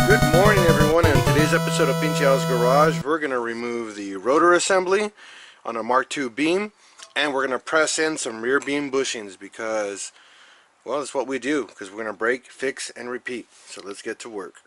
Good morning, everyone. In today's episode of PincheAls Garage, we're going to remove the rotor assembly on a Mark II beam, and we're going to press in some rear beam bushings because, well, that's what we do, because we're going to break, fix, and repeat. So let's get to work.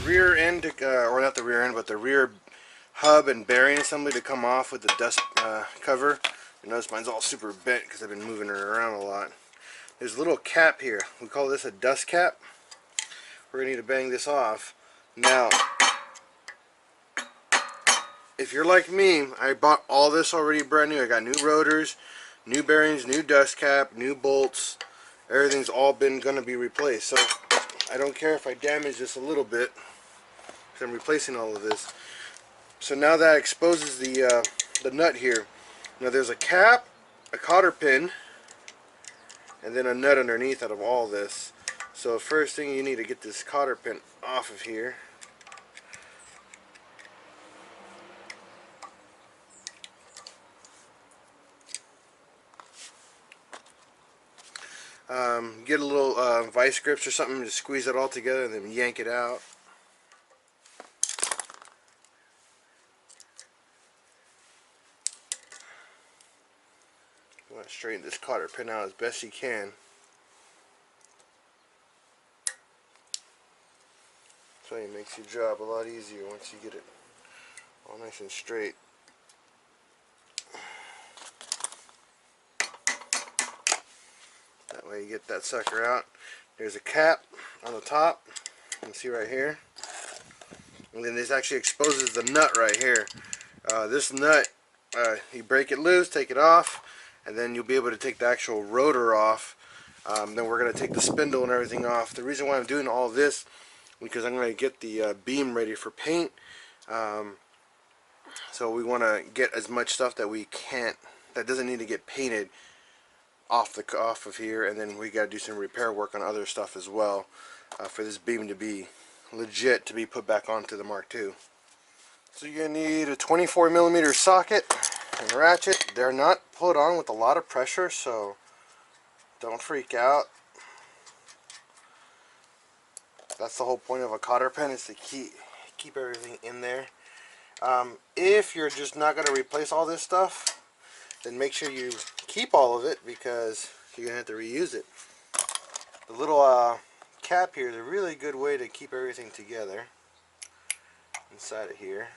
Rear end, or not the rear end, but the rear hub and bearing assembly to come off with the dust cover. You notice mine's all super bent because I've been moving it around a lot. There's a little cap here. We call this a dust cap. We're going to need to bang this off. Now, if you're like me, I bought all this already brand new. I got new rotors, new bearings, new dust cap, new bolts. Everything's all been going to be replaced. So I don't care if I damage this a little bit, I'm replacing all of this. So now that exposes the nut here. Now there's a cap, a cotter pin, and then a nut underneath out of all this. So first thing, you need to get this cotter pin off of here. Get a little vice grips or something to squeeze it all together and then yank it out. You want to straighten this cotter pin out as best you can. So it makes your job a lot easier once you get it all nice and straight. That way you get that sucker out. There's a cap on the top. You can see right here. And then this actually exposes the nut right here. This nut, you break it loose, take it off, and then you'll be able to take the actual rotor off. Then we're going to take the spindle and everything off. The reason why I'm doing all this because I'm going to get the beam ready for paint. So we want to get as much stuff that we can't, that doesn't need to get painted off of here, and then we got to do some repair work on other stuff as well for this beam to be legit to be put back onto the Mark II. So you're going to need a 24mm socket and ratchet. They're not put on with a lot of pressure, so don't freak out. That's the whole point of a cotter pin, is to keep everything in there. If you're just not going to replace all this stuff, then make sure you keep all of it because you're going to have to reuse it. The little cap here is a really good way to keep everything together inside of here.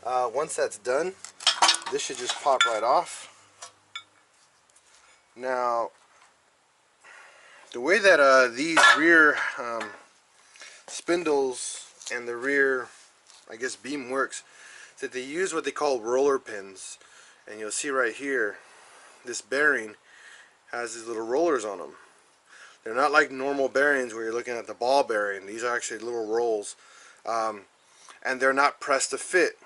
Once that's done, this should just pop right off. Now, the way that these rear spindles and the rear, I guess, beam works is that they use what they call roller pins. And you'll see right here, this bearing has these little rollers on them. They're not like normal bearings where you're looking at the ball bearing. These are actually little rolls. And they're not pressed to fit.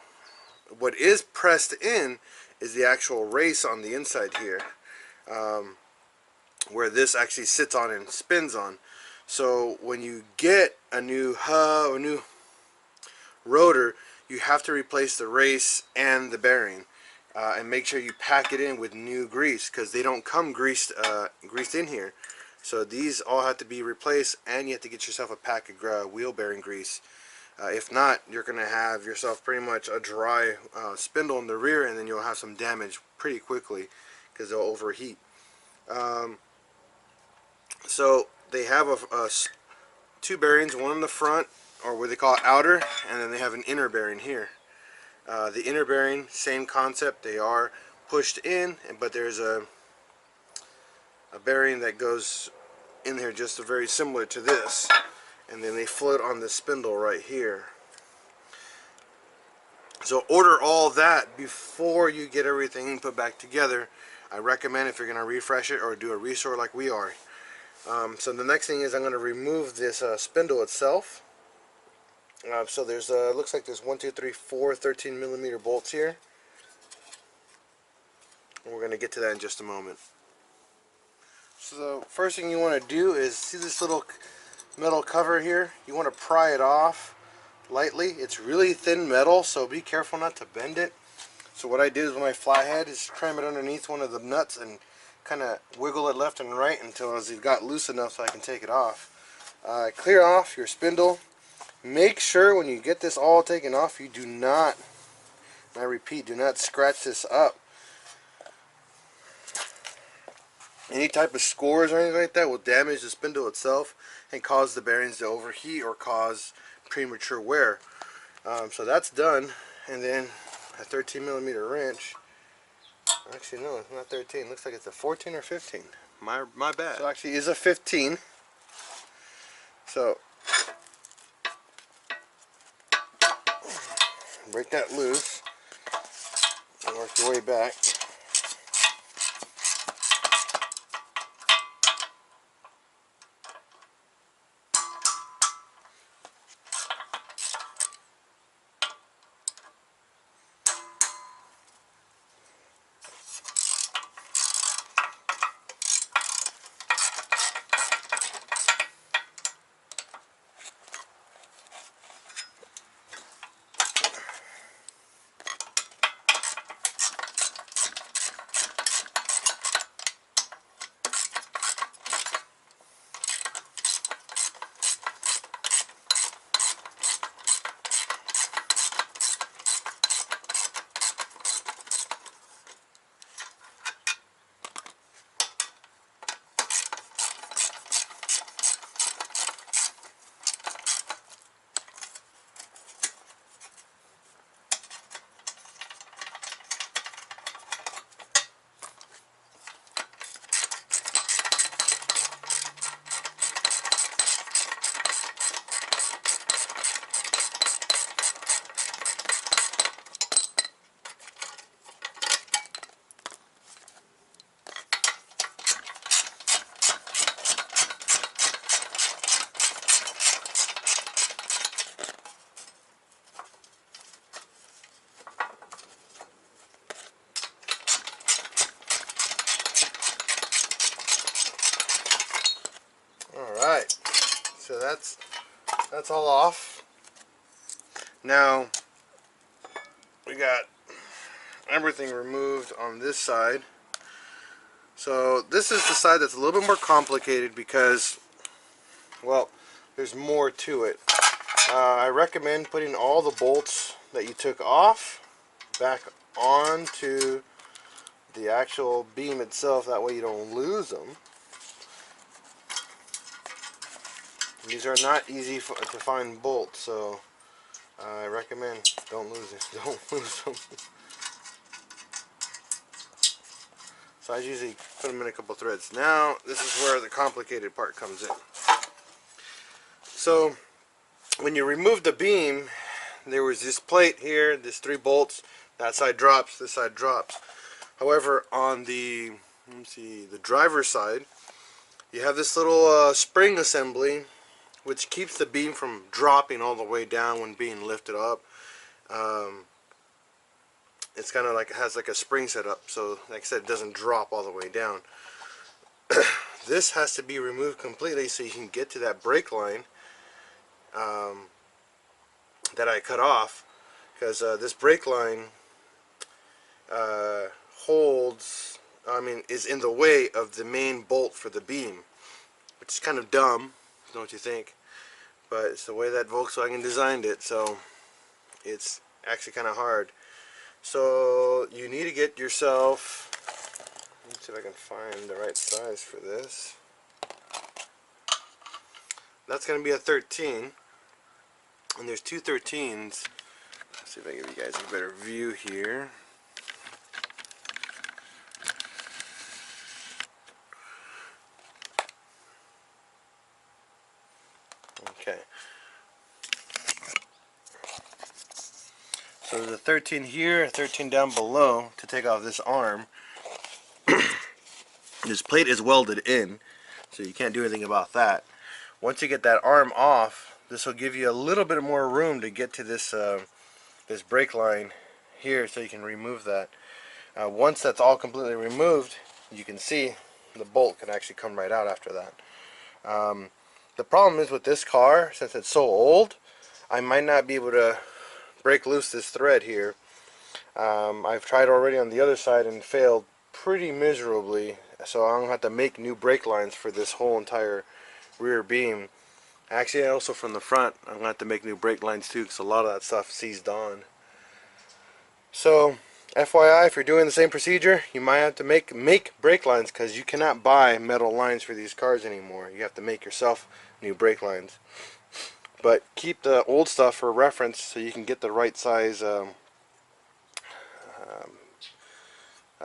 What is pressed in is the actual race on the inside here, where this actually sits on and spins on. So when you get a new hub, a new rotor, you have to replace the race and the bearing, and make sure you pack it in with new grease because they don't come greased in here. So these all have to be replaced, and you have to get yourself a pack of wheel bearing grease. If not, you're going to have yourself pretty much a dry spindle in the rear, and then you'll have some damage pretty quickly because they'll overheat. So they have two bearings, one in the front, or what they call outer, and then they have an inner bearing here. The inner bearing, same concept. They are pushed in, but there's a bearing that goes in there just very similar to this. and then they float on the spindle right here. So order all that before you get everything put back together. I recommend if you're going to refresh it or do a restore like we are. So the next thing is I'm going to remove this spindle itself. So there's looks like there's 1, 2, 3, 4 13mm bolts here. And we're going to get to that in just a moment. So the first thing you want to do is see this little metal cover here. You want to pry it off lightly. It's really thin metal, so be careful not to bend it. So what I did is with my flathead is cram it underneath one of the nuts and kind of wiggle it left and right until it got loose enough so I can take it off. Clear off your spindle. Make sure when you get this all taken off, you do not, and I repeat, do not scratch this up. Any type of scores or anything like that will damage the spindle itself and cause the bearings to overheat or cause premature wear. So that's done, and then a 13mm wrench. Actually, no, it's not 13. Looks like it's a 14 or 15. My bad. So actually, it's a 15. So break that loose and work your way back. Alright, so that's all off. Now we got everything removed on this side. So this is the side that's a little bit more complicated because, well, there's more to it. I recommend putting all the bolts that you took off back onto the actual beam itself, that way you don't lose them. These are not easy to find bolts, so I recommend don't lose them. So I usually put them in a couple threads. Now this is where the complicated part comes in. So when you remove the beam, there was this plate here, there's 3 bolts, that side drops, this side drops. However, on the, the driver's side, you have this little spring assembly which keeps the beam from dropping all the way down when being lifted up. It's kind of like, it has like a spring set up, so like I said, it doesn't drop all the way down. This has to be removed completely so you can get to that brake line that I cut off, because this brake line is in the way of the main bolt for the beam, which is kind of dumb, don't you think? But it's the way that Volkswagen designed it, so it's actually kind of hard. So you need to get yourself, let's see if I can find the right size for this. That's going to be a 13, and there's 2 13s. Let's see if I can give you guys a better view here. Okay. So there's a 13 here, a 13 down below to take off this arm. This plate is welded in, so you can't do anything about that. Once you get that arm off, this will give you a little bit more room to get to this this brake line here, so you can remove that. Once that's all completely removed, you can see the bolt can actually come right out after that. The problem is with this car, since it's so old, I might not be able to break loose this thread here. I've tried already on the other side and failed pretty miserably, so I'm going to have to make new brake lines for this whole entire rear beam. Actually, also from the front, I'm going to have to make new brake lines too, because a lot of that stuff seized on. So, FYI, if you're doing the same procedure, you might have to make brake lines, because you cannot buy metal lines for these cars anymore. You have to make yourself new brake lines. But keep the old stuff for reference so you can get the right size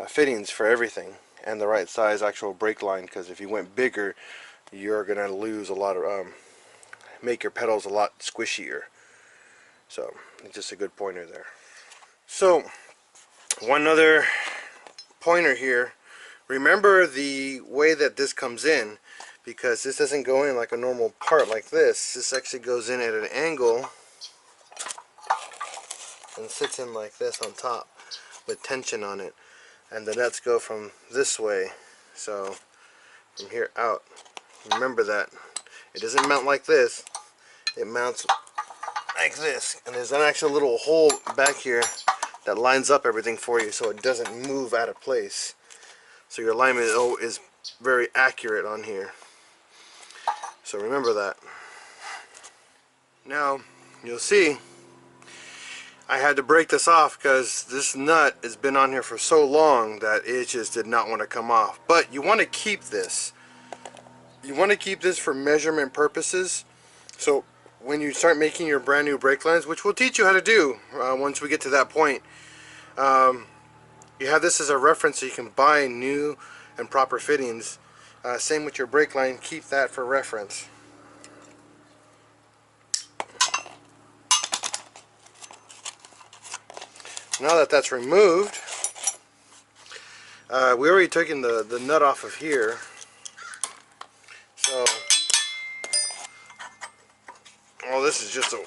fittings for everything, and the right size actual brake line, because if you went bigger, you're going to lose a lot of, make your pedals a lot squishier. So, it's just a good pointer there. So, one other pointer here. Remember the way that this comes in, because this doesn't go in like a normal part like this. This actually goes in at an angle and sits in like this on top with tension on it. And the nuts go from this way, so from here out. Remember that. It doesn't mount like this. It mounts like this. And there's an actual little hole back here that lines up everything for you so it doesn't move out of place. So your alignment is very accurate on here. So remember that. Now, you'll see I had to break this off because this nut has been on here for so long that it just did not want to come off. But you want to keep this. You want to keep this for measurement purposes. So when you start making your brand new brake lines, which we'll teach you how to do once we get to that point, you have this as a reference so you can buy new and proper fittings. Same with your brake line, keep that for reference. Now that that's removed, we already taken the nut off of here, so all this is just a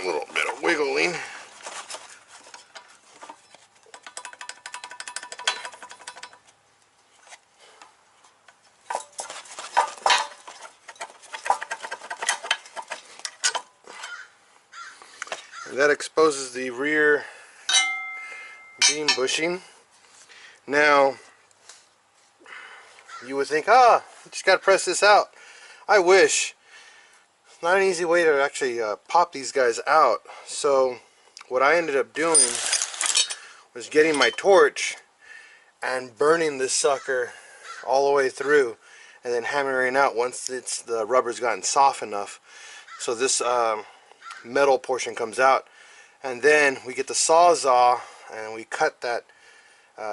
little bit of wiggling. And that exposes the rear beam bushing. Now, you would think, you just got to press this out. I wish. Not an easy way to actually pop these guys out. So, what I ended up doing was getting my torch and burning this sucker all the way through, and then hammering out once the rubber's gotten soft enough so this metal portion comes out. And then we get the sawzall and we cut that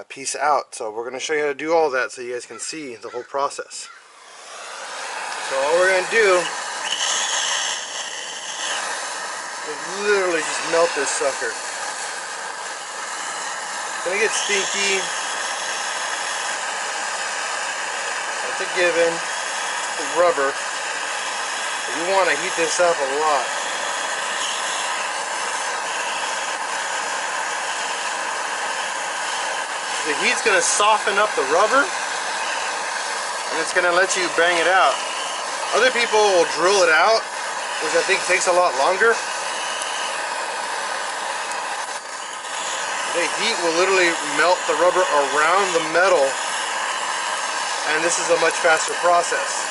piece out. So we're going to show you how to do all that so you guys can see the whole process. So all we're going to do is literally just melt this sucker. It's going to get stinky. That's a given. It's rubber. But you want to heat this up a lot. The heat's going to soften up the rubber, and it's going to let you bang it out. Other people will drill it out, which I think takes a lot longer. The heat will literally melt the rubber around the metal, and this is a much faster process.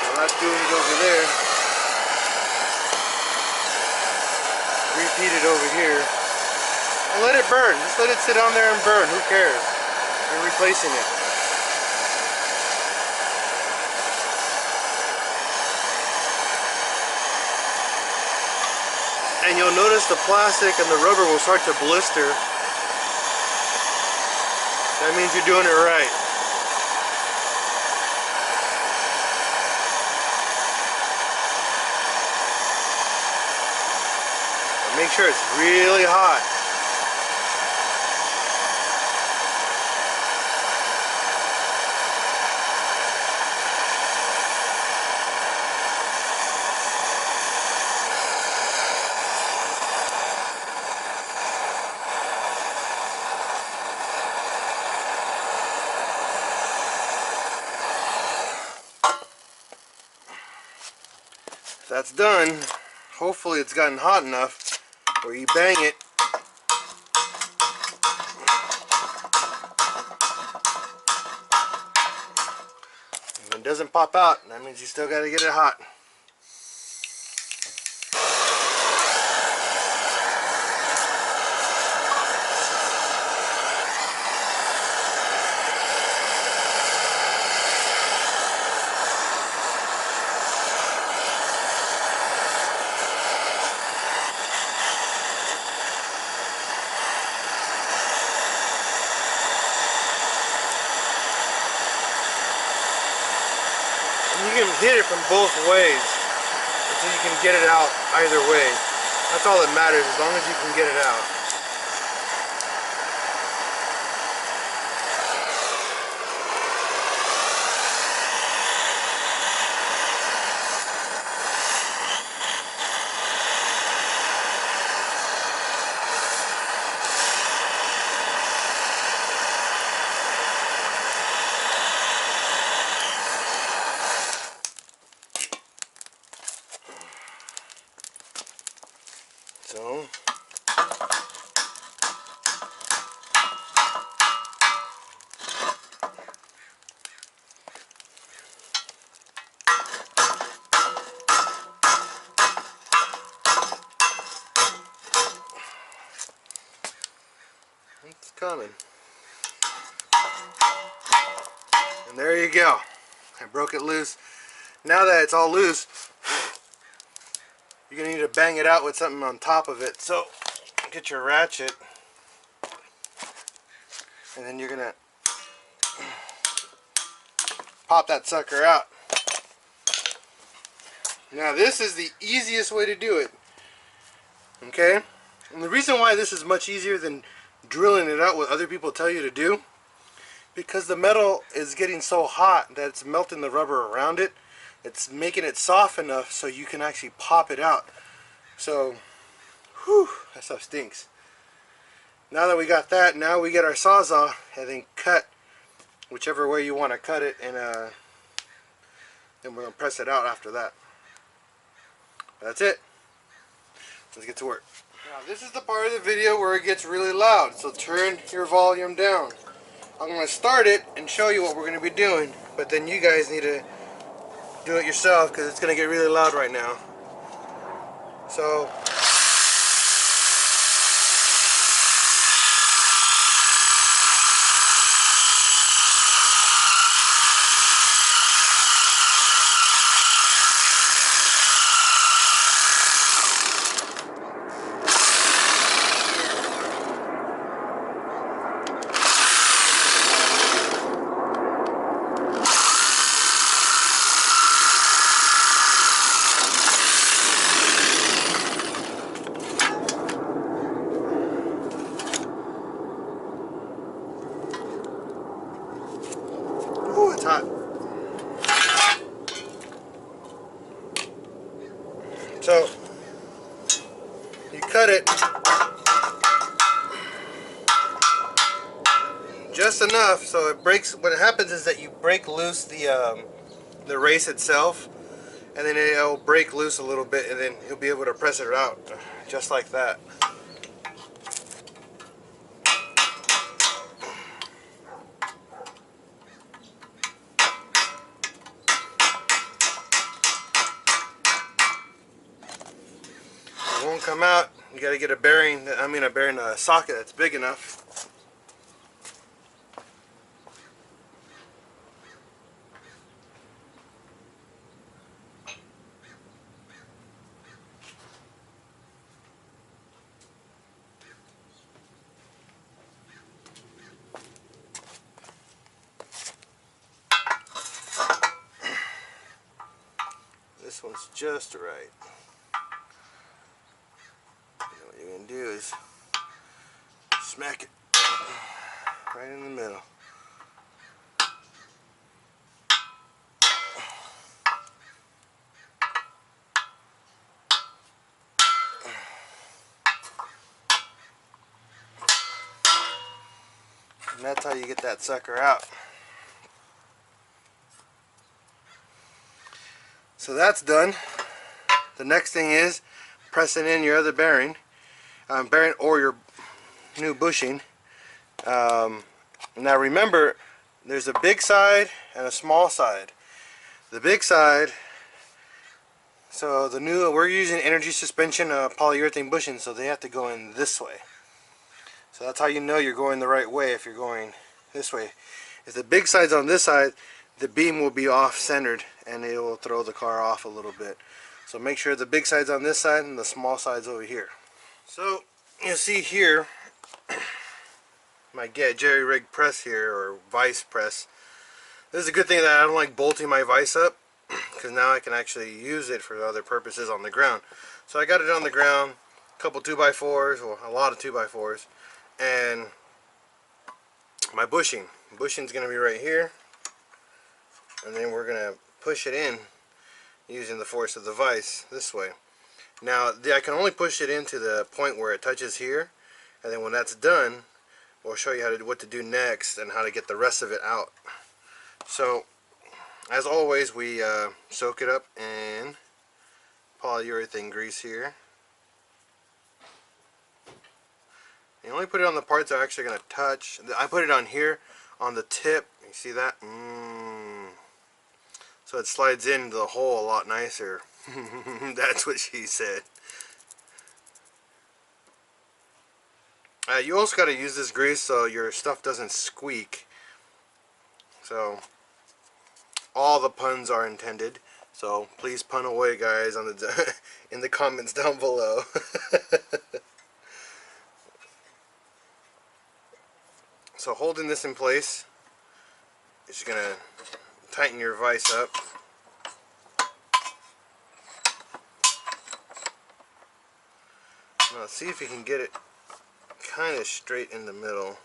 So that's doing it over there. Repeat it over here. And let it burn. Just let it sit on there and burn. Who cares? You're replacing it. And you'll notice the plastic and the rubber will start to blister. That means you're doing it right. Make sure it's really hot. If that's done, hopefully it's gotten hot enough where you bang it. If it doesn't pop out, that means you still got to get it hot. You can hit it from both ways so you can get it out either way. That's all that matters, as long as you can get it out. So, it's coming. And there you go. I broke it loose. Now that it's all loose, you're going to need to bang it out with something on top of it. So, get your ratchet, and then you're going to pop that sucker out. Now this is the easiest way to do it. Okay? And the reason why this is much easier than drilling it out what other people tell you to do, because the metal is getting so hot that it's melting the rubber around it. It's making it soft enough so you can actually pop it out. So, whew, that stuff stinks. Now that we got that, now we get our Sawzall and then cut whichever way you want to cut it, and then we're going to press it out after that. That's it. Let's get to work. Now this is the part of the video where it gets really loud, so turn your volume down. I'm going to start it and show you what we're going to be doing, but then you guys need to do it yourself because it's going to get really loud right now. So it's hot. So you cut it just enough so it breaks. What happens is that you break loose the race itself, and then it'll break loose a little bit, and then you'll be able to press it out just like that. It won't come out. You got to get a bearing. A socket that's big enough. This one's just right. can do is smack it right in the middle. And that's how you get that sucker out. So that's done. The next thing is pressing in your other bearing, or your new bushing. Now remember, there's a big side and a small side. The big side, so we're using energy suspension polyurethane bushing, so they have to go in this way. So that's how you know you're going the right way if you're going this way. If the big side's on this side, the beam will be off-centered and it will throw the car off a little bit. So make sure the big side's on this side and the small side's over here. So you'll see here my jerry rig press here, or vise press. This is a good thing that I don't like bolting my vise up, because now I can actually use it for other purposes on the ground. So I got it on the ground, a couple 2x4s, or a lot of 2x4s, and my bushing's going to be right here, and then we're going to push it in using the force of the vise this way. Now I can only push it into the point where it touches here, and then when that's done, we'll show you what to do next and how to get the rest of it out. So as always, we soak it up in polyurethane grease here. You only put it on the parts that are actually going to touch. I put it on here on the tip. You see that? So it slides into the hole a lot nicer. That's what she said. You also got to use this grease so your stuff doesn't squeak. So all the puns are intended. So please pun away, guys, on the in the comments down below. So holding this in place, you're just gonna tighten your vise up. Now see if you can get it kind of straight in the middle.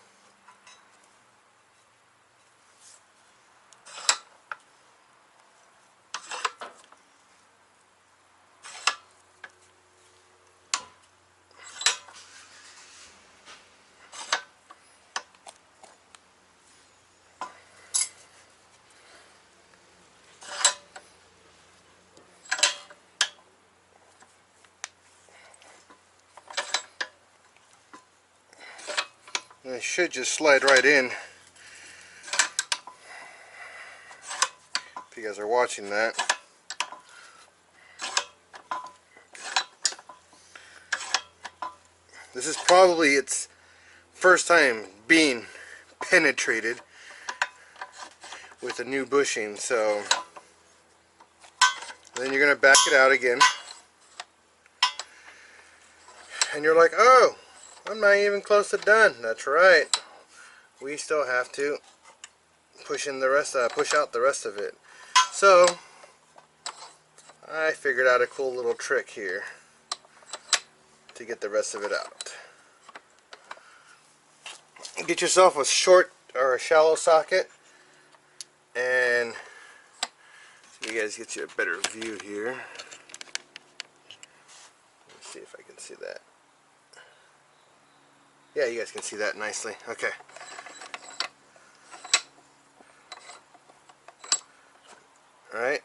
And it should just slide right in. If you guys are watching that. This is probably its first time being penetrated with a new bushing, so then you're going to back it out again. And you're like, oh, I'm not even close to done. That's right. We still have to push out the rest of it. So I figured out a cool little trick here to get the rest of it out. Get yourself a short or a shallow socket, and you guys get you a better view here. Let's see if I can see that. Yeah, you guys can see that nicely. Okay. Alright.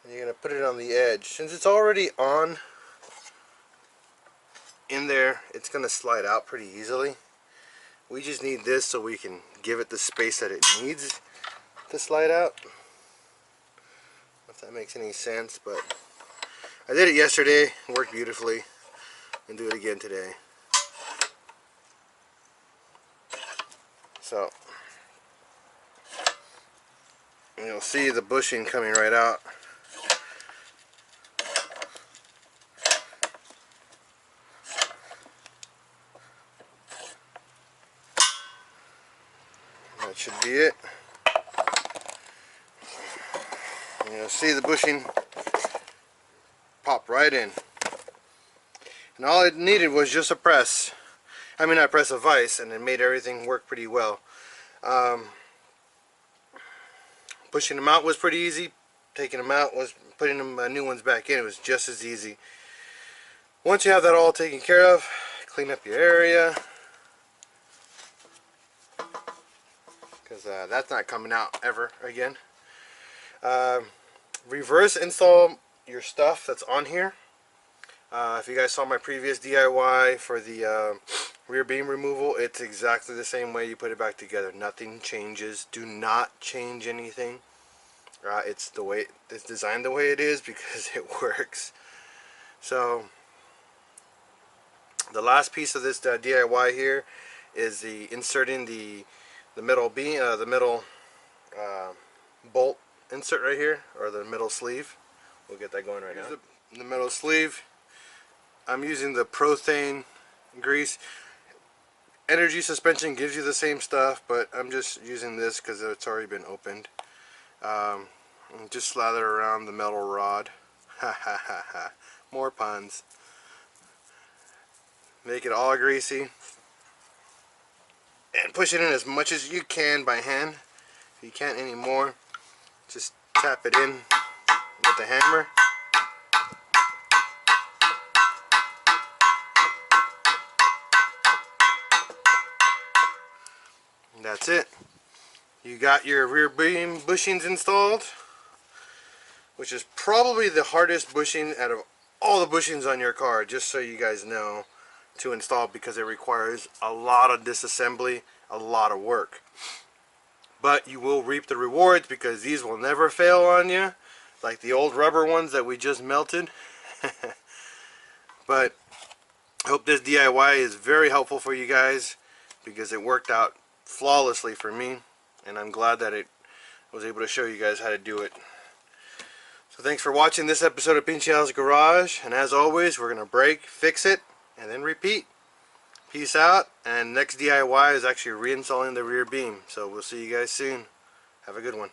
And you're going to put it on the edge. Since it's already on in there, it's going to slide out pretty easily. We just need this so we can give it the space that it needs to slide out. If that makes any sense, but I did it yesterday. It worked beautifully. And do it again today. So you'll see the bushing coming right out. That should be it. And you'll see the bushing pop right in. And all it needed was just a press. I mean, not press, a vise, and it made everything work pretty well. Pushing them out was pretty easy. Taking them out was putting them new ones back in. It was just as easy. Once you have that all taken care of, clean up your area, because that's not coming out ever again. Reverse install your stuff that's on here. If you guys saw my previous DIY for the rear beam removal, it's exactly the same way you put it back together. Nothing changes. Do not change anything. It's the way it's designed the way it is because it works. So the last piece of this DIY here is inserting the middle beam, the middle bolt insert right here, or the middle sleeve. We'll get that going right now. The middle sleeve, I'm using the Polyurethane Grease. Energy suspension gives you the same stuff, but I'm just using this because it's already been opened. And just slather around the metal rod. Ha ha ha ha. More puns. Make it all greasy. And push it in as much as you can by hand. If you can't anymore, just tap it in with the hammer. And that's it. You got your rear beam bushings installed, which is probably the hardest bushing out of all the bushings on your car, just so you guys know, to install, because it requires a lot of disassembly, a lot of work. But you will reap the rewards, because these will never fail on you, like the old rubber ones that we just melted. But I hope this DIY is very helpful for you guys, because it worked out flawlessly for me, and I'm glad that I was able to show you guys how to do it. So thanks for watching this episode of PincheAls Garage, and as always, we're going to break, fix it, and then repeat. Peace out, and next DIY is actually reinstalling the rear beam. So we'll see you guys soon. Have a good one.